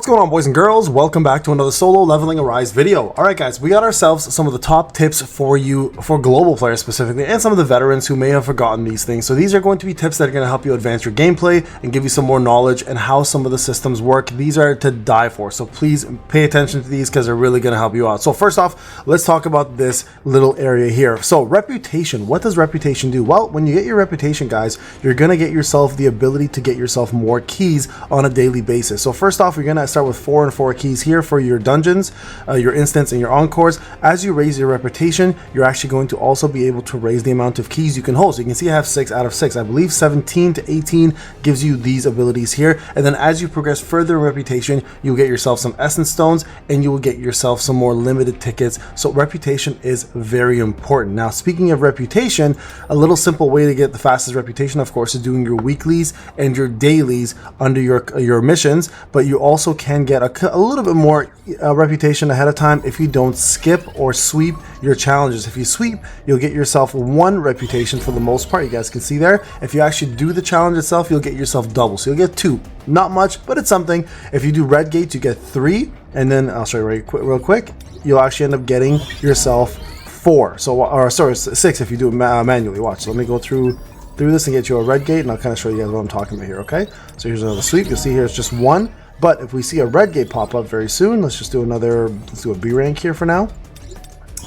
What's going on, boys and girls? Welcome back to another solo leveling Arise video. Alright guys, we got ourselves some of the top tips for you, for global players specifically, and some of the veterans who may have forgotten these things. So these are going to be tips that are going to help you advance your gameplay and give you some more knowledge and how some of the systems work. These are to die for, so please pay attention to these because they're really going to help you out. So first off, let's talk about this little area here. So reputation, what does reputation do? Well, when you get your reputation, guys, you're going to get yourself the ability to get yourself more keys on a daily basis. So first off, you're going to start with 4 and 4 keys here for your dungeons, your instants, and your encores. As you raise your reputation, you're actually going to also be able to raise the amount of keys you can hold. So you can see I have 6 out of 6. I believe 17 to 18 gives you these abilities here. And then as you progress further in reputation, you'll get yourself some essence stones and you will get yourself some more limited tickets. So reputation is very important. Now, speaking of reputation, a little simple way to get the fastest reputation, of course, is doing your weeklies and your dailies under your missions, but you also can get a little bit more reputation ahead of time if you don't skip or sweep your challenges. If you sweep, you'll get yourself 1 reputation for the most part. You guys can see there. If you actually do the challenge itself, you'll get yourself double. So you'll get 2. Not much, but it's something. If you do red gates, you get 3, and then I'll show you real quick. You'll actually end up getting yourself 4. So, or sorry, 6 if you do it manually. Watch. So let me go through this and get you a red gate, and I'll kind of show you guys what I'm talking about here. Okay. So here's another sweep. You'll see here it's just 1. But if we see a red gate pop up very soon, let's do a B rank here for now.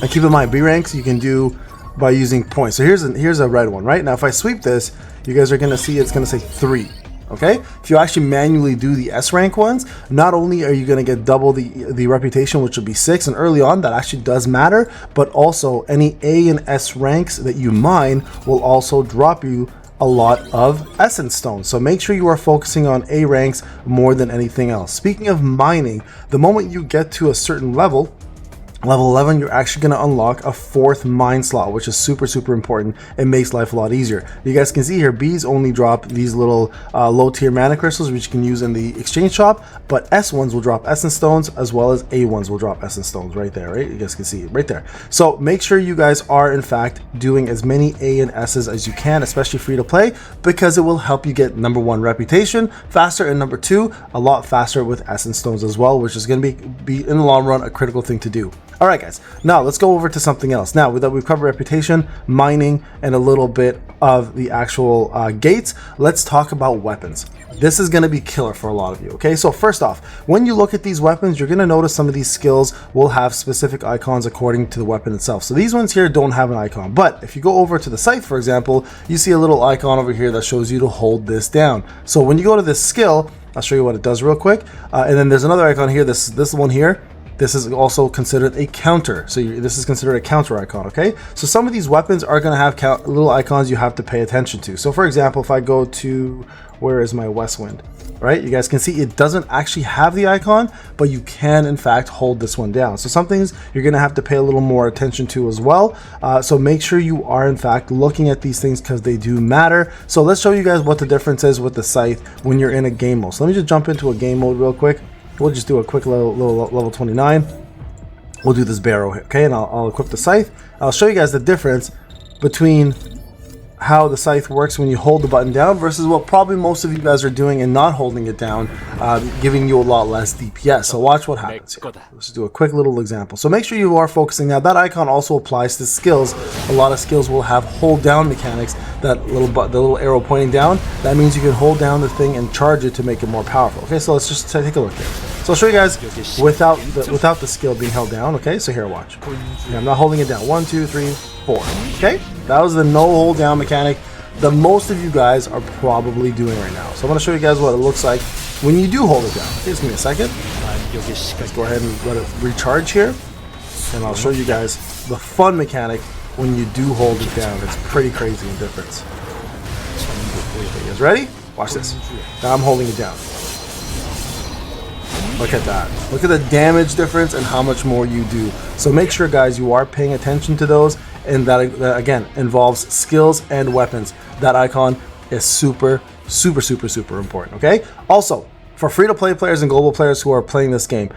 And keep in mind, B ranks you can do by using points. So here's a red one, right? Now if I sweep this, you guys are gonna see it's gonna say 3. Okay? If you actually manually do the S rank ones, not only are you gonna get double the reputation, which will be 6, and early on that actually does matter, but also any A and S ranks that you mine will also drop you a lot of essence stones. So make sure you are focusing on A ranks more than anything else. Speaking of mining, the moment you get to a certain level 11, you're actually going to unlock a 4th mine slot, which is super important. It makes life a lot easier. You guys can see here, B's only drop these little low tier mana crystals, which you can use in the exchange shop, but S ones will drop essence stones, as well as A ones will drop essence stones right there, right? You guys can see it right there. So make sure you guys are in fact doing as many A and S's as you can, especially free to play, because it will help you get number 1 reputation faster, and number 2 a lot faster with essence stones as well, which is going to be in the long run a critical thing to do. Alright guys, now let's go over to something else. Now that we've covered reputation, mining, and a little bit of the actual gates, let's talk about weapons. This is going to be killer for a lot of you, okay? So first off, when you look at these weapons, you're going to notice some of these skills will have specific icons according to the weapon itself. So these ones here don't have an icon, but if you go over to the scythe, for example, you see a little icon over here that shows you to hold this down. So when you go to this skill, I'll show you what it does real quick. And then there's another icon here, this one here. This is also considered a counter. So this is considered a counter icon, okay? So some of these weapons are going to have little icons you have to pay attention to. So for example, if I go to, where is my west wind? Right, you guys can see it doesn't actually have the icon, but you can in fact hold this one down. So some things you're going to have to pay a little more attention to as well. So make sure you are in fact looking at these things because they do matter. So let's show you guys what the difference is with the scythe when you're in a game mode. So let me just jump into a game mode real quick. We'll just do a quick level 29. We'll do this barrow, okay? And I'll equip the scythe. I'll show you guys the difference between how the scythe works when you hold the button down versus what probably most of you guys are doing and not holding it down, giving you a lot less DPS. So watch what happens here. Let's do a quick little example. So make sure you are focusing. Now that icon also applies to skills. A lot of skills will have hold down mechanics, the little arrow pointing down. That means you can hold down the thing and charge it to make it more powerful. Okay, so let's just take a look here. So I'll show you guys without the skill being held down. Okay, so here, watch. Yeah, I'm not holding it down. 1, 2, 3, 4. Okay, that was the no hold down mechanic that most of you guys are probably doing right now. So I'm going to show you guys what it looks like when you do hold it down. Okay, just give me a second. Let's go ahead and let it recharge here, and I'll show you guys the fun mechanic when you do hold it down. It's pretty crazy in difference. Okay, you guys ready? Watch this. Now I'm holding it down. Look at that. Look at the damage difference and how much more you do. So make sure, guys, you are paying attention to those, and that again involves skills and weapons. That icon is super important, okay? Also, For free-to-play players and global players who are playing this game,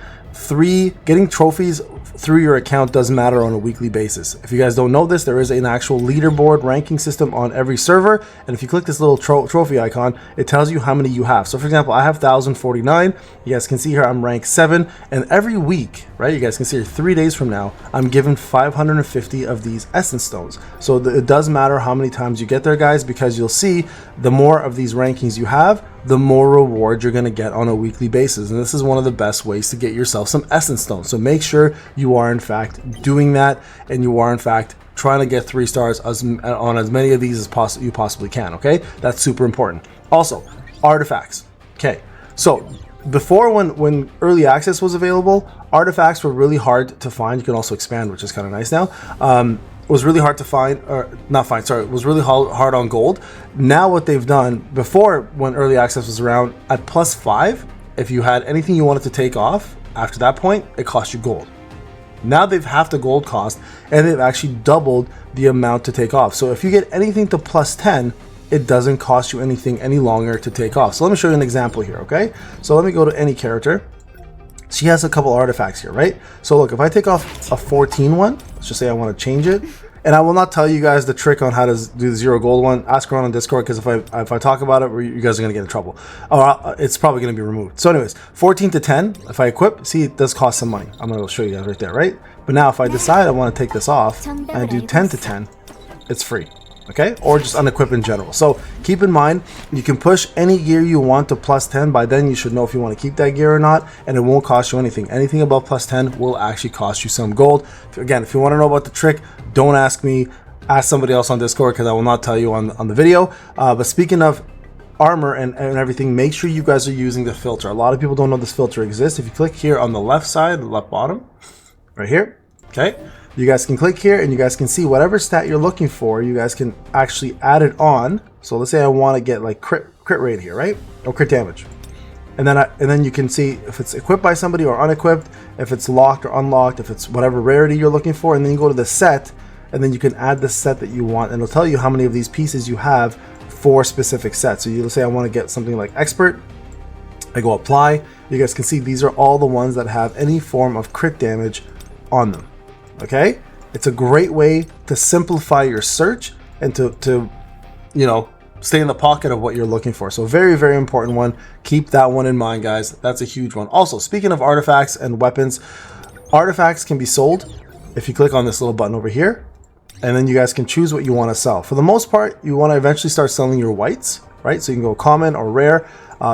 getting trophies through your account does matter on a weekly basis. If you guys don't know this, there is an actual leaderboard ranking system on every server, and if you click this little trophy icon, it tells you how many you have. So for example, I have 1,049. You guys can see here I'm rank 7, and every week, right, you guys can see here 3 days from now, I'm given 550 of these essence stones. So it does matter how many times you get there, guys, because you'll see the more of these rankings you have, the more rewards you're going to get on a weekly basis. And this is one of the best ways to get yourself some essence stones. So make sure you are in fact doing that, and you are in fact trying to get 3 stars on as many of these as you possibly can. Okay, that's super important. Also, artifacts. Okay, so before, when early access was available, artifacts were really hard to find. You can also expand, which is kind of nice now. Was really hard to find, or not find, sorry, was really hard on gold. Now what they've done, before when early access was around, at +5, if you had anything you wanted to take off, after that point, it cost you gold. Now they've halved the gold cost, and they've actually doubled the amount to take off. So if you get anything to +10, it doesn't cost you anything any longer to take off. So let me show you an example here, okay? So let me go to any character. She has a couple artifacts here, right? So look, if I take off a 14 one, let's just say I want to change it, and I will not tell you guys the trick on how to do the 0 gold one. Ask around on Discord, because if I talk about it, you guys are going to get in trouble. Or it's probably going to be removed. So anyways, 14 to 10, if I equip, see, it does cost some money. I'm going to show you guys right there, right? But now if I decide I want to take this off and I do 10 to 10, it's free. Okay, or just unequip in general. So keep in mind, you can push any gear you want to +10. By then you should know if you want to keep that gear or not, and it won't cost you anything. Anything above +10 will actually cost you some gold. Again, if you want to know about the trick, don't ask me, ask somebody else on Discord, because I will not tell you on the video. But speaking of armor and everything, make sure you guys are using the filter. A lot of people don't know this filter exists. If you click here on the left side, the left bottom, right here, okay, you guys can click here and you guys can see whatever stat you're looking for. You guys can actually add it on. So let's say I want to get like crit rate here, right? Or crit damage. And then you can see if it's equipped by somebody or unequipped, if it's locked or unlocked, if it's whatever rarity you're looking for, and then you go to the set, and then you can add the set that you want, and it'll tell you how many of these pieces you have for specific sets. So you'll say I want to get something like expert. I go apply. You guys can see these are all the ones that have any form of crit damage on them. Okay, it's a great way to simplify your search and to you know, stay in the pocket of what you're looking for. So very, very important one. Keep that one in mind, guys. That's a huge one. Also, speaking of artifacts and weapons, artifacts can be sold if you click on this little button over here, and then you guys can choose what you want to sell. For the most part, you want to eventually start selling your whites, right? So you can go common or rare.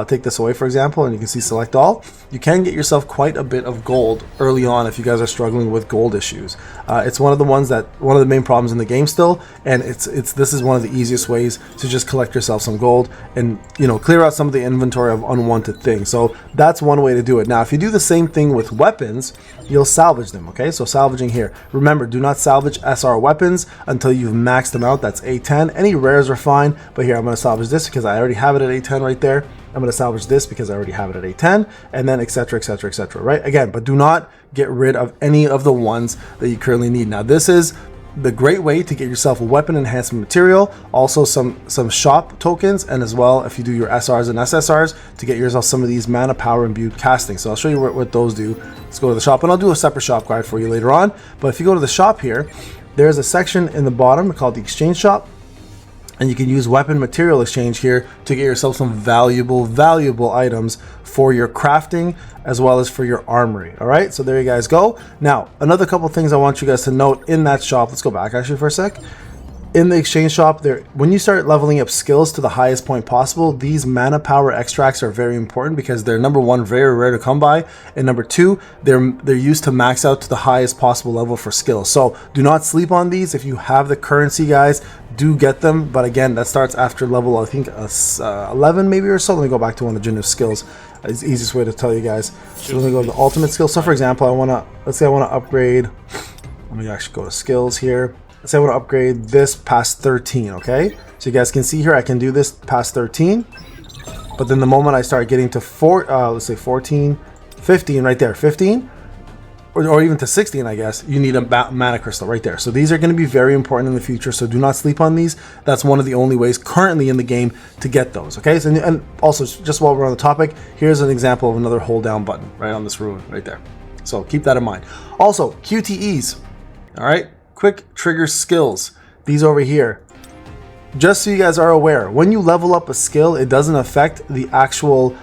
Take this away, for example, and you can see select all. You can get yourself quite a bit of gold early on if you guys are struggling with gold issues. It's one of the main problems in the game still, and this is one of the easiest ways to just collect yourself some gold and, you know, clear out some of the inventory of unwanted things. So that's one way to do it. Now, if you do the same thing with weapons, you'll salvage them. Okay, so salvaging here. Remember, do not salvage SR weapons until you've maxed them out. That's A10. Any rares are fine, but here I'm going to salvage this because I already have it at A10 right there. I'm going to salvage this because I already have it at A10, and then etc, etc, etc, right? Again, but do not get rid of any of the ones that you currently need. Now, this is the great way to get yourself a weapon enhancement material, also some shop tokens, and as well, if you do your SRs and SSRs, to get yourself some of these mana power imbued casting. So I'll show you what those do. Let's go to the shop, and I'll do a separate shop guide for you later on. But if you go to the shop here, there's a section in the bottom called the exchange shop. And you can use weapon material exchange here to get yourself some valuable items for your crafting as well as for your armory. All right, so there you guys go. Now, another couple things I want you guys to note in that shop. Let's go back actually for a sec. In the exchange shop there, when you start leveling up skills to the highest point possible, these mana power extracts are very important because they're, number one, very rare to come by, and number two, they're used to max out to the highest possible level for skills. So do not sleep on these. If you have the currency, guys, do get them. But again, that starts after level, I think 11 maybe or so. Let me go back to one of the Jin's skills. It's the easiest way to tell you guys. So let me go to the ultimate skill. So for example, let's say I want to upgrade. Let me actually go to skills here. Let's say I want to upgrade this past 13, okay? So you guys can see here, I can do this past 13. But then the moment I start getting to let's say 14, 15 right there, 15. or even to 16, I guess, you need a mana crystal right there. So these are going to be very important in the future, so do not sleep on these. That's one of the only ways currently in the game to get those, okay? So, and also, just while we're on the topic, here's an example of another hold down button right on this rune right there. So keep that in mind. Also, QTEs, all right? Quick trigger skills. These over here. Just so you guys are aware, when you level up a skill, it doesn't affect the actual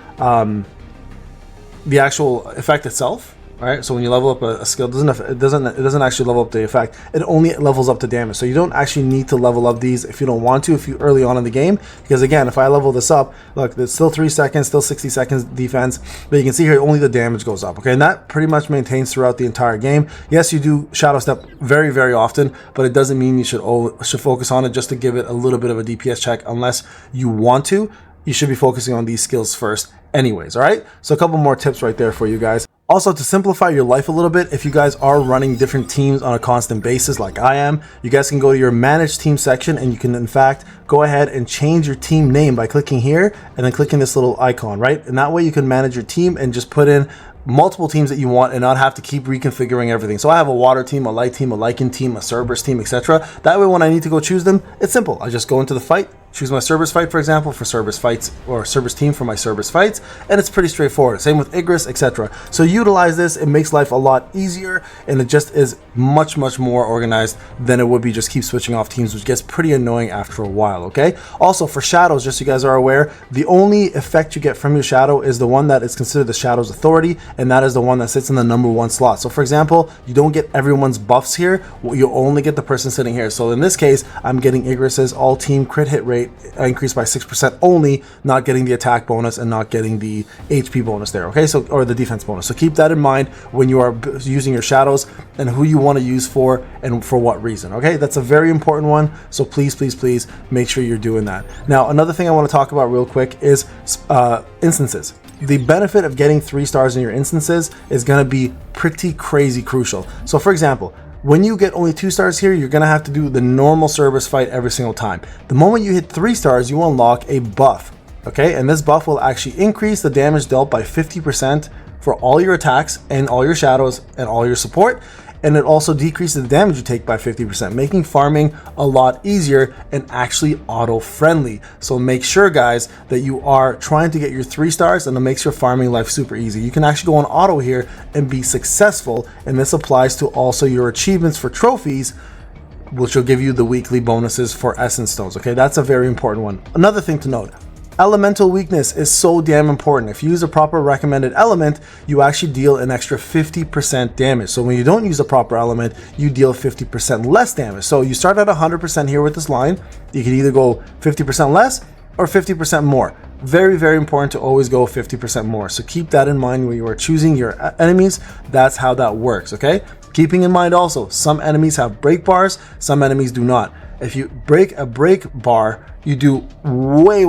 effect itself. Right, so when you level up a skill, it doesn't actually level up the effect. It only levels up the damage. So you don't actually need to level up these if you don't want to, if you early on in the game. Because again, if I level this up, look, it's still 3 seconds, still 60 seconds defense, but you can see here only the damage goes up. Okay, and that pretty much maintains throughout the entire game. Yes, you do shadow step very, very often, but it doesn't mean you should focus on it just to give it a little bit of a DPS check unless you want to. You should be focusing on these skills first anyways, all right? So a couple more tips right there for you guys. Also, to simplify your life a little bit, if you guys are running different teams on a constant basis like I am, you guys can go to your manage team section and you can in fact go ahead and change your team name by clicking here and then clicking this little icon, right? And that way you can manage your team and just put in multiple teams that you want and not have to keep reconfiguring everything. So I have a water team, a light team, a lichen team, a Cerberus team, etc. That way when I need to go choose them, it's simple. I just go into the fight, choose my Cerberus fight, for example, for Cerberus fights, or Cerberus team for my Cerberus fights, and it's pretty straightforward. Same with Igris, etc. So utilize this, it makes life a lot easier, and it just is much more organized than it would be just keep switching off teams, which gets pretty annoying after a while, okay? Also, for shadows, just so you guys are aware, the only effect you get from your shadow is the one that is considered the Shadow's authority, and that is the one that sits in the #1 slot. So for example, you don't get everyone's buffs here, you only get the person sitting here. So in this case, I'm getting Igris's all team crit hit rate increased by 6% only, not getting the attack bonus and not getting the HP bonus there, okay? So, or the defense bonus. So keep that in mind when you are using your shadows and who you want to use for and for what reason, okay? That's a very important one. So please make sure you're doing that. Now, another thing I want to talk about real quick is instances. The benefit of getting 3 stars in your instances is going to be pretty crazy crucial. So for example, when you get only 2 stars here, you're going to have to do the normal Cerberus fight every single time. The moment you hit 3 stars, you unlock a buff, okay? And this buff will actually increase the damage dealt by 50% for all your attacks and all your shadows and all your support. And it also decreases the damage you take by 50%, making farming a lot easier and actually auto-friendly. So make sure, guys, that you are trying to get your 3 stars, and it makes your farming life super easy. You can actually go on auto here and be successful, and this applies to also your achievements for trophies, which will give you the weekly bonuses for essence stones, okay? That's a very important one. Another thing to note, elemental weakness is so damn important. If you use a proper recommended element, you actually deal an extra 50% damage. So when you don't use a proper element, you deal 50% less damage. So you start at 100% here with this line. You can either go 50% less or 50% more. Very important to always go 50% more. So keep that in mind when you are choosing your enemies. That's how that works, okay? Keeping in mind also, some enemies have break bars, some enemies do not. If you break a break bar, you do way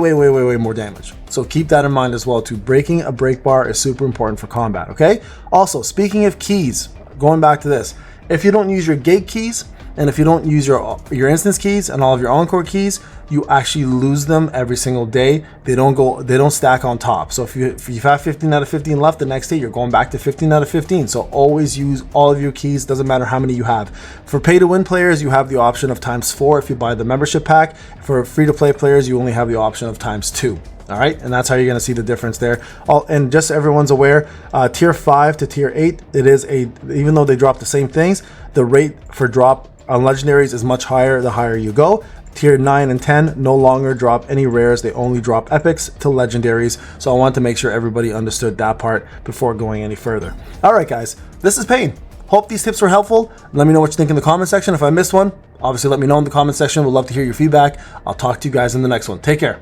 more damage. So keep that in mind as well too. Breaking a break bar is super important for combat, okay? Also, speaking of keys, going back to this, if you don't use your gate keys, and if you don't use your instance keys and all of your encore keys, you actually lose them every single day. They don't stack on top. So if you have 15 out of 15 left, the next day you're going back to 15 out of 15. So always use all of your keys, doesn't matter how many you have. For pay to win players, you have the option of ×4 if you buy the membership pack. For free to play players, you only have the option of ×2. All right, and that's how you're going to see the difference there. And just so everyone's aware, tier 5 to tier 8, it is even though they drop the same things, the rate for drop on legendaries is much higher the higher you go. Tier 9 and 10 no longer drop any rares, they only drop epics to legendaries. So I want to make sure everybody understood that part before going any further. All right, guys, this is Payne. Hope these tips were helpful. Let me know what you think in the comment section. If I missed one, obviously let me know in the comment section. We'd love to hear your feedback. I'll talk to you guys in the next one. Take care.